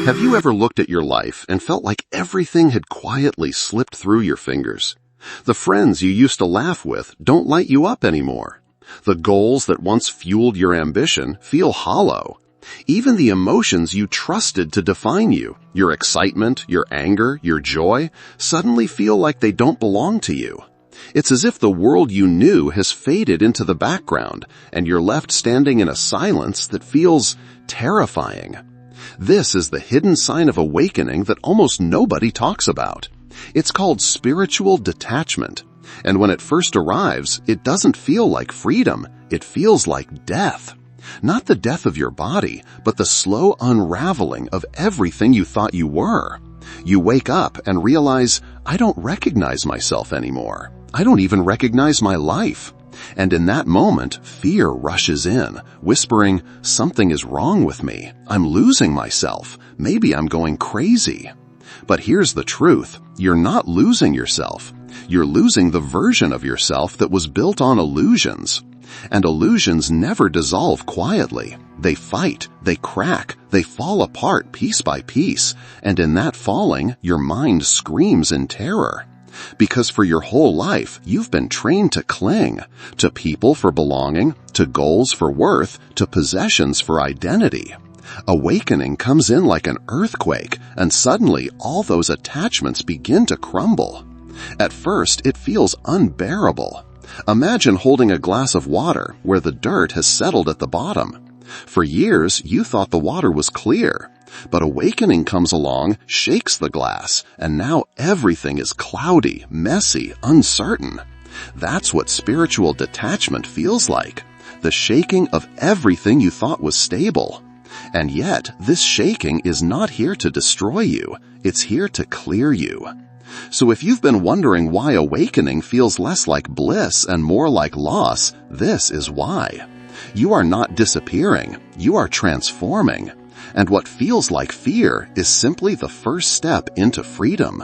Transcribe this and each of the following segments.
Have you ever looked at your life and felt like everything had quietly slipped through your fingers? The friends you used to laugh with don't light you up anymore. The goals that once fueled your ambition feel hollow. Even the emotions you trusted to define you, your excitement, your anger, your joy, suddenly feel like they don't belong to you. It's as if the world you knew has faded into the background, and you're left standing in a silence that feels terrifying. This is the hidden sign of awakening that almost nobody talks about. It's called spiritual detachment, and when it first arrives, it doesn't feel like freedom, it feels like death. Not the death of your body, but the slow unraveling of everything you thought you were. You wake up and realize, I don't recognize myself anymore. I don't even recognize my life. And in that moment, fear rushes in, whispering, something is wrong with me. I'm losing myself. Maybe I'm going crazy. But here's the truth. You're not losing yourself. You're losing the version of yourself that was built on illusions. And illusions never dissolve quietly. They fight, they crack, they fall apart piece by piece. And in that falling, your mind screams in terror. Because for your whole life, you've been trained to cling, to people for belonging, to goals for worth, to possessions for identity. Awakening comes in like an earthquake, and suddenly all those attachments begin to crumble. At first, it feels unbearable. Imagine holding a glass of water where the dirt has settled at the bottom. For years, you thought the water was clear. But awakening comes along, shakes the glass, and now everything is cloudy, messy, uncertain. That's what spiritual detachment feels like. The shaking of everything you thought was stable. And yet, this shaking is not here to destroy you. It's here to clear you. So if you've been wondering why awakening feels less like bliss and more like loss, this is why. You are not disappearing. You are transforming. And what feels like fear is simply the first step into freedom.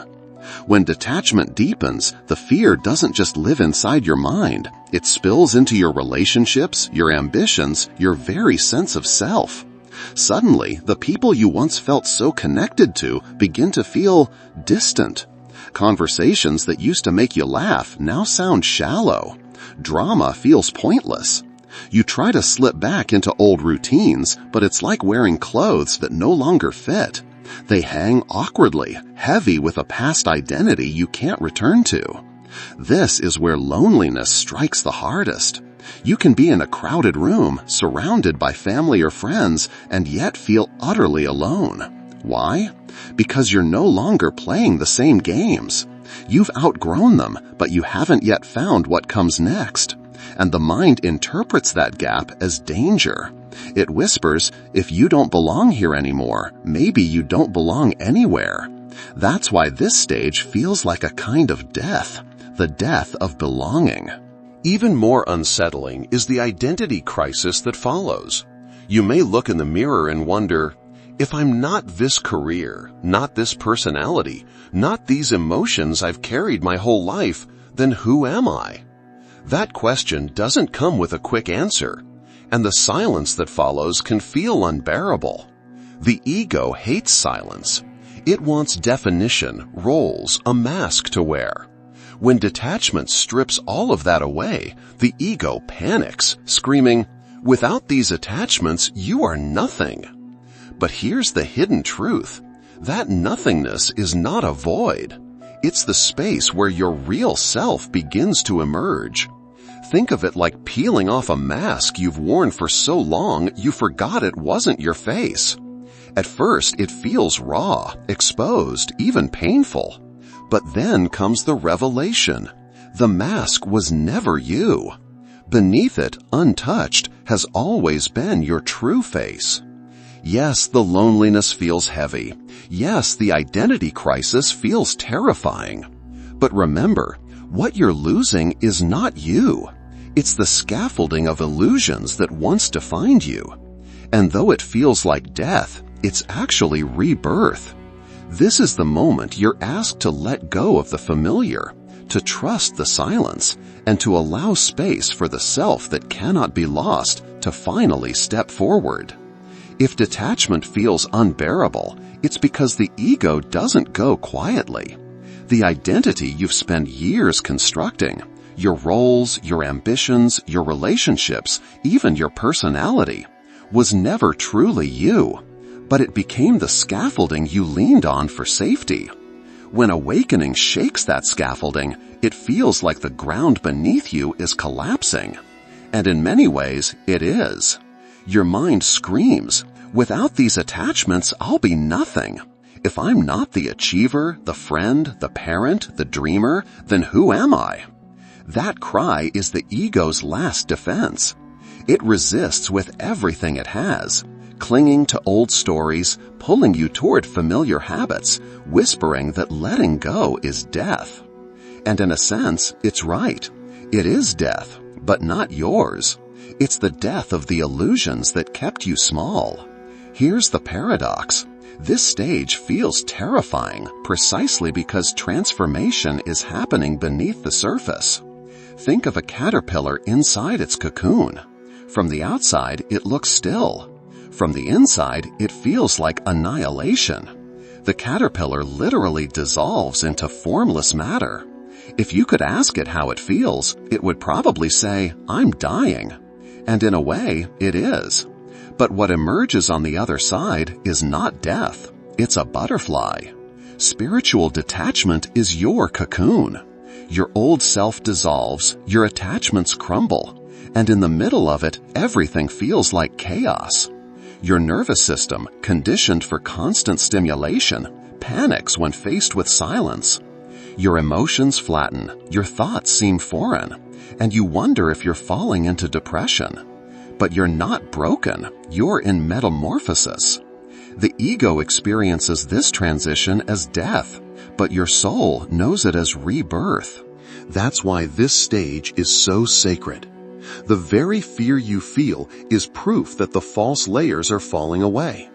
When detachment deepens, the fear doesn't just live inside your mind. It spills into your relationships, your ambitions, your very sense of self. Suddenly, the people you once felt so connected to begin to feel distant. Conversations that used to make you laugh now sound shallow. Drama feels pointless. You try to slip back into old routines, but it's like wearing clothes that no longer fit. They hang awkwardly, heavy with a past identity you can't return to. This is where loneliness strikes the hardest. You can be in a crowded room, surrounded by family or friends, and yet feel utterly alone. Why? Because you're no longer playing the same games. You've outgrown them, but you haven't yet found what comes next. And the mind interprets that gap as danger. It whispers, if you don't belong here anymore, maybe you don't belong anywhere. That's why this stage feels like a kind of death, the death of belonging. Even more unsettling is the identity crisis that follows. You may look in the mirror and wonder, if I'm not this career, not this personality, not these emotions I've carried my whole life, then who am I? That question doesn't come with a quick answer, and the silence that follows can feel unbearable. The ego hates silence. It wants definition, roles, a mask to wear. When detachment strips all of that away, the ego panics, screaming, without these attachments, you are nothing. But here's the hidden truth. That nothingness is not a void. It's the space where your real self begins to emerge. Think of it like peeling off a mask you've worn for so long you forgot it wasn't your face. At first, it feels raw, exposed, even painful. But then comes the revelation. The mask was never you. Beneath it, untouched, has always been your true face. Yes, the loneliness feels heavy. Yes, the identity crisis feels terrifying. But remember, what you're losing is not you. It's the scaffolding of illusions that once defined you. And though it feels like death, it's actually rebirth. This is the moment you're asked to let go of the familiar, to trust the silence, and to allow space for the self that cannot be lost to finally step forward. If detachment feels unbearable, it's because the ego doesn't go quietly. The identity you've spent years constructing, your roles, your ambitions, your relationships, even your personality, was never truly you, but it became the scaffolding you leaned on for safety. When awakening shakes that scaffolding, it feels like the ground beneath you is collapsing. And in many ways, it is. Your mind screams, "Without these attachments, I'll be nothing. If I'm not the achiever, the friend, the parent, the dreamer, then who am I?" That cry is the ego's last defense. It resists with everything it has, clinging to old stories, pulling you toward familiar habits, whispering that letting go is death. And in a sense, it's right. It is death, but not yours. It's the death of the illusions that kept you small. Here's the paradox. This stage feels terrifying precisely because transformation is happening beneath the surface. Think of a caterpillar inside its cocoon. From the outside, it looks still. From the inside, it feels like annihilation. The caterpillar literally dissolves into formless matter. If you could ask it how it feels, it would probably say, "I'm dying." And in a way, it is. But what emerges on the other side is not death. It's a butterfly. Spiritual detachment is your cocoon. Your old self dissolves, your attachments crumble, and in the middle of it, everything feels like chaos. Your nervous system, conditioned for constant stimulation, panics when faced with silence. Your emotions flatten, your thoughts seem foreign, and you wonder if you're falling into depression. But you're not broken, you're in metamorphosis. The ego experiences this transition as death, but your soul knows it as rebirth. That's why this stage is so sacred. The very fear you feel is proof that the false layers are falling away.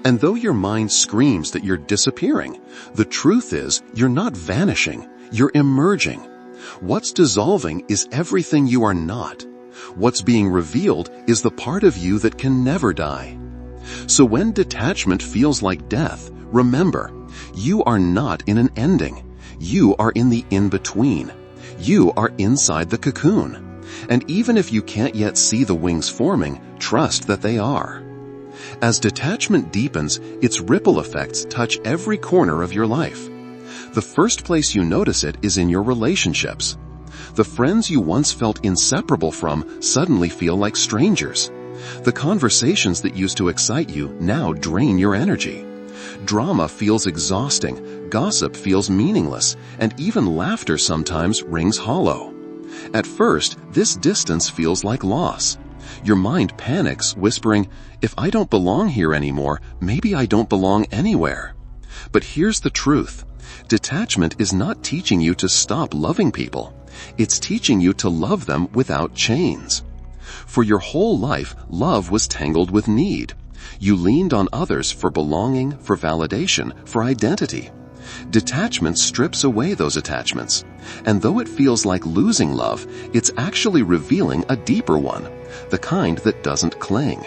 And though your mind screams that you're disappearing, the truth is you're not vanishing, you're emerging. What's dissolving is everything you are not. What's being revealed is the part of you that can never die. So when detachment feels like death, remember, you are not in an ending. You are in the in-between. You are inside the cocoon. And even if you can't yet see the wings forming, trust that they are. As detachment deepens, its ripple effects touch every corner of your life. The first place you notice it is in your relationships. The friends you once felt inseparable from suddenly feel like strangers. The conversations that used to excite you now drain your energy. Drama feels exhausting, gossip feels meaningless, and even laughter sometimes rings hollow. At first, this distance feels like loss. Your mind panics, whispering, "If I don't belong here anymore, maybe I don't belong anywhere." But here's the truth. Detachment is not teaching you to stop loving people. It's teaching you to love them without chains. For your whole life, love was tangled with need. You leaned on others for belonging, for validation, for identity. Detachment strips away those attachments. And though it feels like losing love, it's actually revealing a deeper one, the kind that doesn't cling.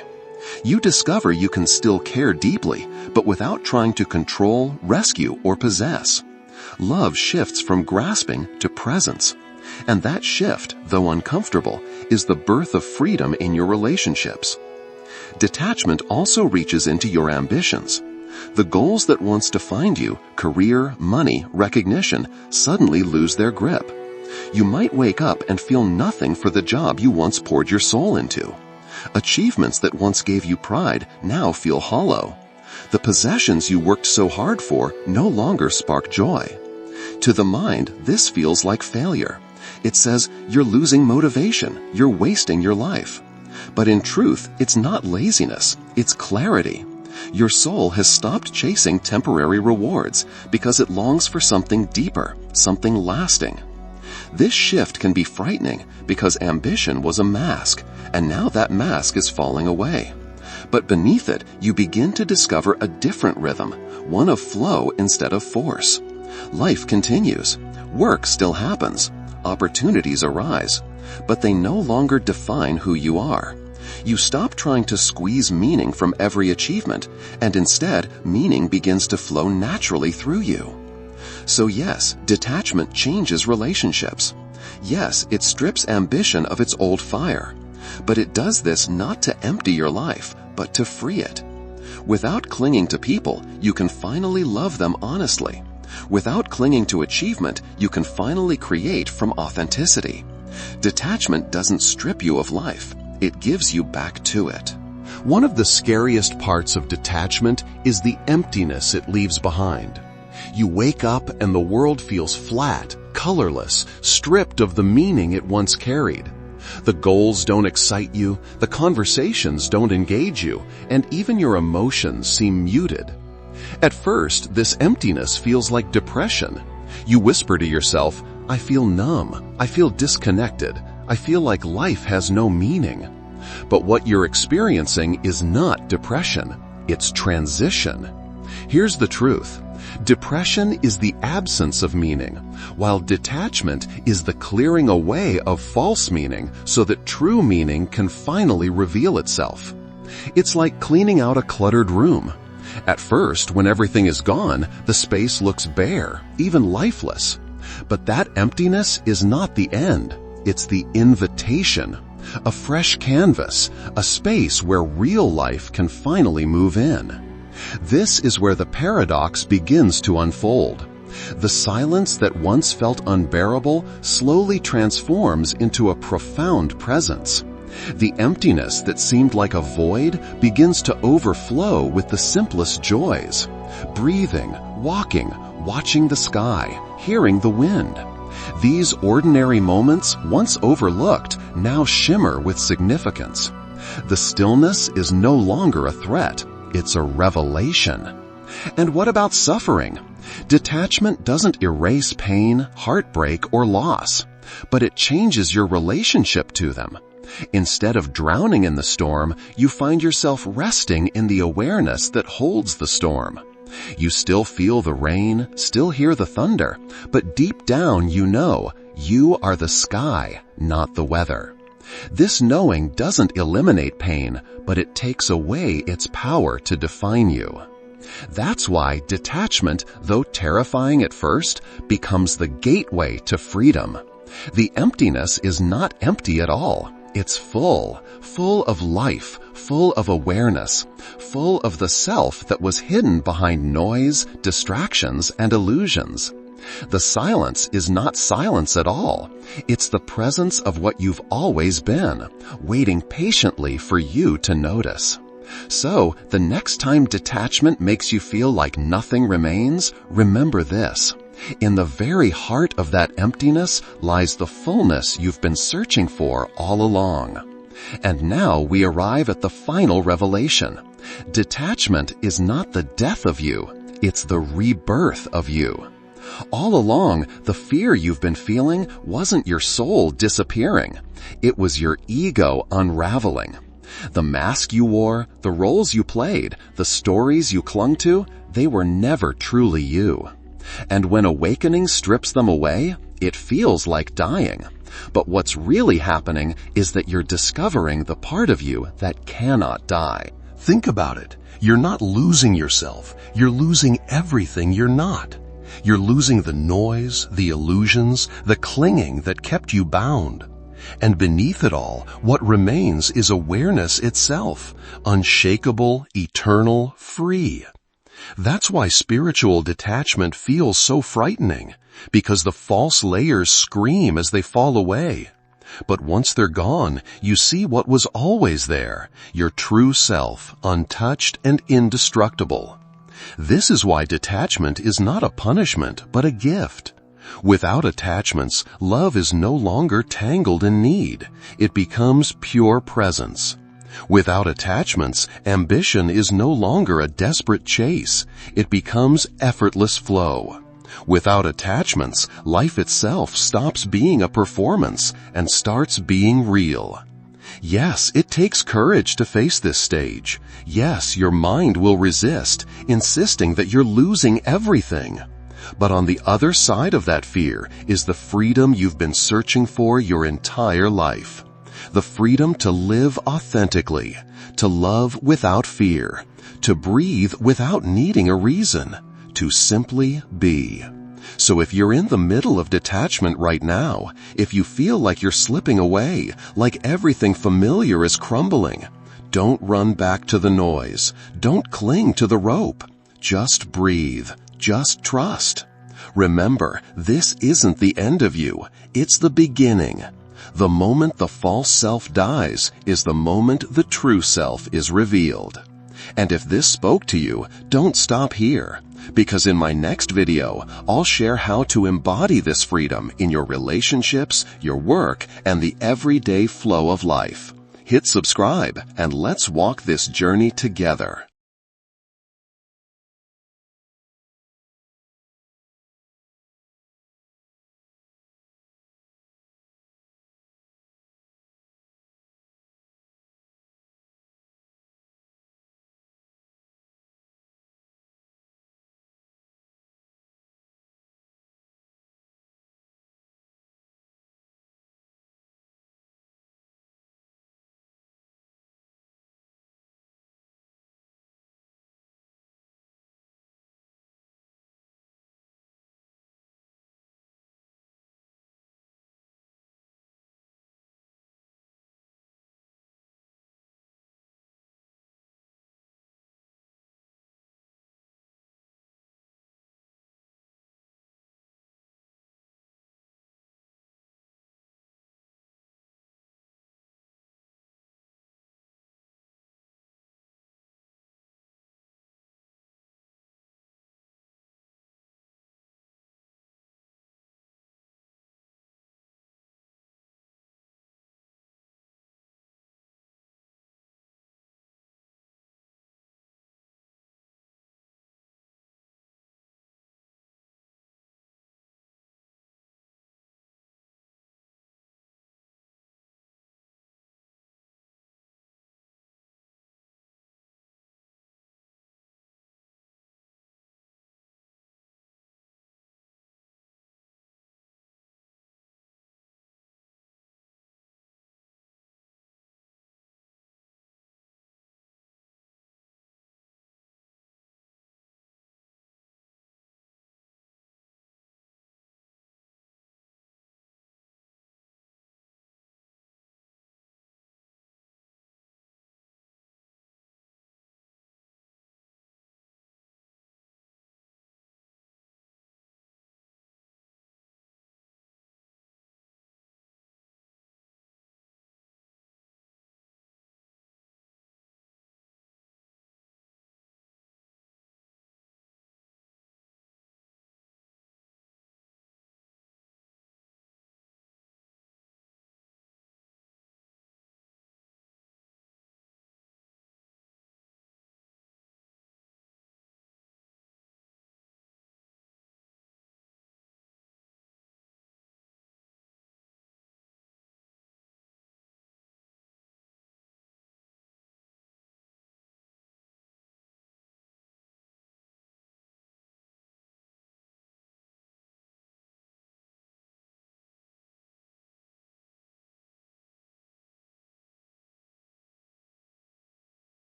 You discover you can still care deeply, but without trying to control, rescue, or possess. Love shifts from grasping to presence. And that shift, though uncomfortable, is the birth of freedom in your relationships. Detachment also reaches into your ambitions. The goals that once defined you, career, money, recognition, suddenly lose their grip. You might wake up and feel nothing for the job you once poured your soul into. Achievements that once gave you pride now feel hollow. The possessions you worked so hard for no longer spark joy. To the mind, this feels like failure. It says you're losing motivation, you're wasting your life. But in truth, it's not laziness, it's clarity. Your soul has stopped chasing temporary rewards because it longs for something deeper, something lasting. This shift can be frightening because ambition was a mask, and now that mask is falling away. But beneath it, you begin to discover a different rhythm, one of flow instead of force. Life continues. Work still happens. Opportunities arise. But they no longer define who you are. You stop trying to squeeze meaning from every achievement, and instead, meaning begins to flow naturally through you. So yes, detachment changes relationships. Yes, it strips ambition of its old fire. But it does this not to empty your life, but to free it. Without clinging to people, you can finally love them honestly. Without clinging to achievement, you can finally create from authenticity. Detachment doesn't strip you of life. It gives you back to it. One of the scariest parts of detachment is the emptiness it leaves behind. You wake up and the world feels flat, colorless, stripped of the meaning it once carried. The goals don't excite you, the conversations don't engage you, and even your emotions seem muted. At first, this emptiness feels like depression. You whisper to yourself, "I feel numb, I feel disconnected, I feel like life has no meaning." But what you're experiencing is not depression, it's transition. Here's the truth. Depression is the absence of meaning, while detachment is the clearing away of false meaning so that true meaning can finally reveal itself. It's like cleaning out a cluttered room. At first, when everything is gone, the space looks bare, even lifeless. But that emptiness is not the end. It's the invitation, a fresh canvas, a space where real life can finally move in. This is where the paradox begins to unfold. The silence that once felt unbearable slowly transforms into a profound presence. The emptiness that seemed like a void begins to overflow with the simplest joys. Breathing, walking, watching the sky, hearing the wind. These ordinary moments, once overlooked, now shimmer with significance. The stillness is no longer a threat. It's a revelation. And what about suffering? Detachment doesn't erase pain, heartbreak, or loss, but it changes your relationship to them. Instead of drowning in the storm, you find yourself resting in the awareness that holds the storm. You still feel the rain, still hear the thunder, but deep down you know you are the sky, not the weather. This knowing doesn't eliminate pain, but it takes away its power to define you. That's why detachment, though terrifying at first, becomes the gateway to freedom. The emptiness is not empty at all. It's full of life, full of awareness, full of the self that was hidden behind noise, distractions, and illusions. The silence is not silence at all. It's the presence of what you've always been, waiting patiently for you to notice. So, the next time detachment makes you feel like nothing remains, remember this. In the very heart of that emptiness lies the fullness you've been searching for all along. And now we arrive at the final revelation. Detachment is not the death of you, it's the rebirth of you. All along, the fear you've been feeling wasn't your soul disappearing. It was your ego unraveling. The mask you wore, the roles you played, the stories you clung to, they were never truly you. And when awakening strips them away, it feels like dying. But what's really happening is that you're discovering the part of you that cannot die. Think about it. You're not losing yourself. You're losing everything you're not. You're losing the noise, the illusions, the clinging that kept you bound. And beneath it all, what remains is awareness itself, unshakable, eternal, free. That's why spiritual detachment feels so frightening, because the false layers scream as they fall away. But once they're gone, you see what was always there, your true self, untouched and indestructible. This is why detachment is not a punishment, but a gift. Without attachments, love is no longer tangled in need. It becomes pure presence. Without attachments, ambition is no longer a desperate chase. It becomes effortless flow. Without attachments, life itself stops being a performance and starts being real. Yes, it takes courage to face this stage. Yes, your mind will resist, insisting that you're losing everything. But on the other side of that fear is the freedom you've been searching for your entire life. The freedom to live authentically, to love without fear, to breathe without needing a reason, to simply be. So if you're in the middle of detachment right now, if you feel like you're slipping away, like everything familiar is crumbling, don't run back to the noise. Don't cling to the rope. Just breathe. Just trust. Remember, this isn't the end of you. It's the beginning. The moment the false self dies is the moment the true self is revealed. And if this spoke to you, don't stop here, because in my next video, I'll share how to embody this freedom in your relationships, your work, and the everyday flow of life. Hit subscribe and let's walk this journey together.